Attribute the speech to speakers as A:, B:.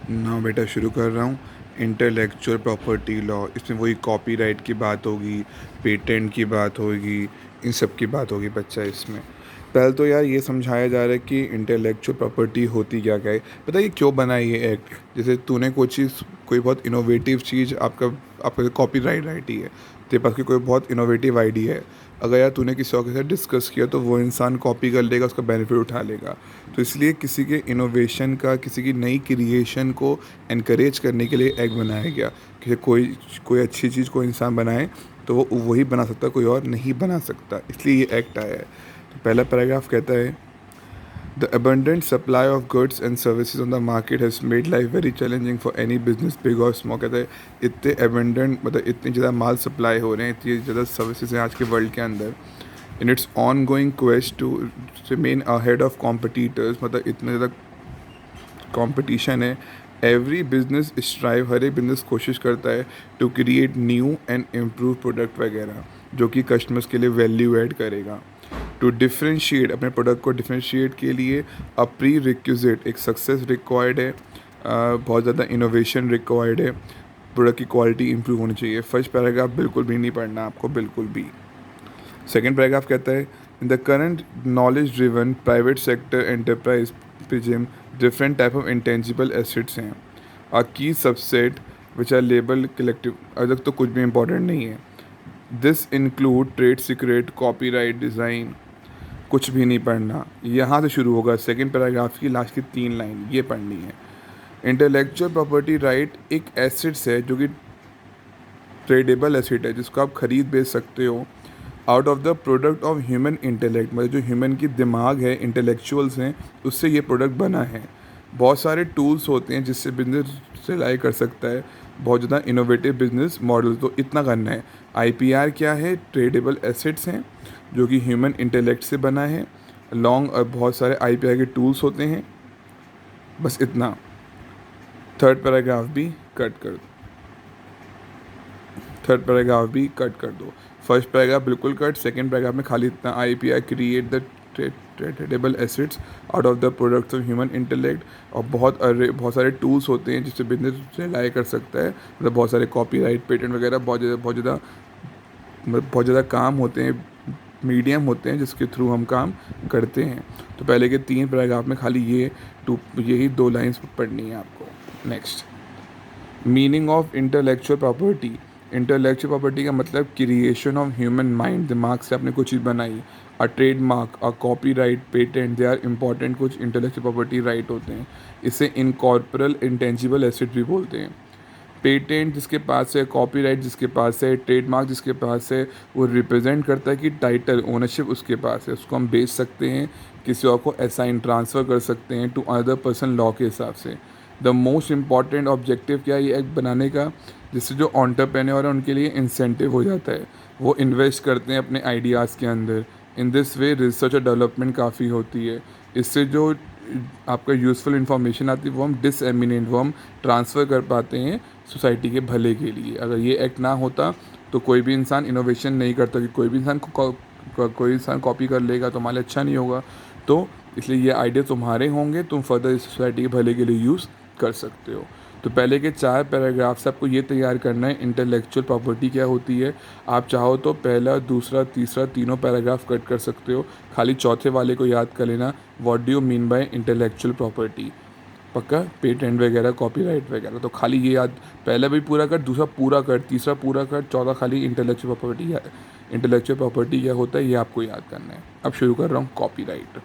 A: ना बेटा शुरू कर रहा हूँ। इंटेलेक्चुअल प्रॉपर्टी लॉ, इसमें वही कॉपीराइट की बात होगी, पेटेंट की बात होगी, इन सब की बात होगी बच्चा इसमें। पहले तो यार ये समझाया जा रहा है कि इंटेलेक्चुअल प्रॉपर्टी होती क्या क्या है। पता है ये क्यों बना है ये एक्ट? जैसे तूने कोई चीज़, कोई बहुत इनोवेटिव चीज़, आपका आपका कॉपीराइट राइट ही है, तेरे पास की कोई बहुत इनोवेटिव आइडिया है, अगर यार तूने किसी और के साथ डिस्कस किया तो वो इंसान कॉपी कर लेगा, उसका बेनिफिट उठा लेगा। तो इसलिए किसी के इनोवेशन का, किसी की नई क्रिएशन को एनकरेज करने के लिए एक्ट बनाया गया कि कोई कोई अच्छी चीज़ कोई इंसान बनाए तो वो वही बना सकता है, कोई और नहीं बना सकता, इसलिए ये एक्ट आया है। तो पहला पैराग्राफ कहता है, the abundant supply of goods and services on the market has made life very challenging for any business big or small। कहता है इतने abundant, मतलब इतनी ज़्यादा माल सप्लाई हो रहे हैं, इतनी ज़्यादा सर्विसेज हैं आज के वर्ल्ड के अंदर, in its ongoing quest to remain ahead of competitors, मतलब इतना ज़्यादा कंपटीशन है। एवरी बिजनेस स्ट्राइव, हर एक बिजनेस कोशिश करता है to create new and improve product वगैरह जो कि कस्टमर्स के लिए वैल्यू ऐड करेगा। टू डिफ्रेंशिएट, अपने प्रोडक्ट को डिफ्रेंशिएट के लिए अ प्री रिक्विजिट, एक सक्सेस रिक्वायर्ड है, बहुत ज़्यादा इनोवेशन रिक्वायर्ड है, प्रोडक्ट की क्वालिटी इंप्रूव होनी चाहिए। फर्स्ट पैराग्राफ बिल्कुल भी नहीं पढ़ना आपको, बिल्कुल भी। सेकेंड पैराग्राफ कहता है, in the current knowledge driven private sector enterprise prism different type of intangible assets हैं, a key subset which are label collective. अभी तक तो कुछ भी इंपॉर्टेंट नहीं है। This include trade secret, copyright, design, कुछ भी नहीं पढ़ना। यहाँ से शुरू होगा सेकेंड पैराग्राफ की लास्ट की 3 लाइन, ये पढ़नी है। इंटेलेक्चुअल प्रॉपर्टी राइट एक एसेट्स है जो कि ट्रेडेबल एसेट है, जिसको आप खरीद बेच सकते हो, out of the product of human intellect, मतलब जो ह्यूमन की दिमाग है, इंटेलेक्चुअल्स हैं, उससे ये प्रोडक्ट बना है। बहुत सारे टूल्स होते हैं जिससे बिजनेस सिलाई कर सकता है, बहुत ज़्यादा इनोवेटिव बिजनेस मॉडल। तो इतना करना है। आईपीआर क्या है? ट्रेडेबल एसेट्स हैं जो कि ह्यूमन इंटेलेक्ट से बना है। लॉन्ग और बहुत सारे आईपीआर के टूल्स होते हैं, बस इतना। थर्ड पैराग्राफ भी कट कर दो, थर्ड पैराग्राफ भी कट कर दो। फर्स्ट पैराग्राफ बिल्कुल कट, सेकंड पैराग्राफ में खाली इतना, IPR create the tradable assets out of the products of human intellect. और बहुत सारे टूल्स होते हैं जिससे बिजनेस रिलाई कर सकता है, मतलब बहुत सारे कॉपीराइट, पेटेंट वगैरह, बहुत ज़्यादा काम होते हैं, मीडियम होते हैं जिसके थ्रू हम काम करते हैं। तो पहले के 3 पैराग्राफ में खाली यही 2 लाइन्स पढ़नी है आपको। Next, meaning of intellectual property. Intellectual property का मतलब क्रिएशन ऑफ ह्यूमन माइंड, दिमाग से आपने कुछ चीज़ बनाई। A trademark, a copyright, patent, they are important, कुछ इंटेलेक्चुअल प्रॉपर्टी राइट होते हैं। इसे इनकॉर्पोरल इंटेंजिबल एसेट भी बोलते हैं। पेटेंट जिसके पास है, कॉपीराइट जिसके पास है, ट्रेडमार्क जिसके पास है, वो रिप्रेजेंट करता है कि टाइटल, ओनरशिप उसके पास है, उसको हम बेच सकते हैं, किसी और को असाइन, ट्रांसफ़र कर सकते हैं टू अनदर पर्सन लॉ के हिसाब से। द मोस्ट इम्पॉर्टेंट ऑब्जेक्टिव क्या है ये एक्ट बनाने का? जिससे जो एंटरप्रेन्योर है उनके लिए इंसेंटिव हो जाता है, वो इन्वेस्ट करते हैं अपने आइडियाज़ के अंदर। इन दिस वे रिसर्च और डेवलपमेंट काफ़ी होती है। इससे जो आपका यूज़फुल इन्फॉर्मेशन आती है वो हम डिसएमिनेट, वो हम ट्रांसफ़र कर पाते हैं सोसाइटी के भले के लिए। अगर ये एक्ट ना होता तो कोई भी इंसान इनोवेशन नहीं करता, कि कोई इंसान कॉपी कर लेगा तो हमारे अच्छा नहीं होगा। तो इसलिए ये आइडिया तुम्हारे होंगे, तुम फर्दर इस सोसाइटी के भले के लिए यूज़ कर सकते हो। तो पहले के 4 पैराग्राफ से आपको ये तैयार करना है इंटेलेक्चुअल प्रॉपर्टी क्या होती है। आप चाहो तो पहला, दूसरा, तीसरा, तीनों पैराग्राफ कट कर सकते हो, खाली चौथे वाले को याद कर लेना, what do you mean by intellectual property. पक्का? पेटेंट वगैरह, कॉपीराइट वगैरह, तो खाली ये याद, पहला भी पूरा कर, दूसरा पूरा कर, तीसरा पूरा कर, चौथा खाली इंटेलेक्चुअल प्रॉपर्टी क्या होता है ये आपको याद करना है। अब शुरू कर रहा हूँ कॉपीराइट।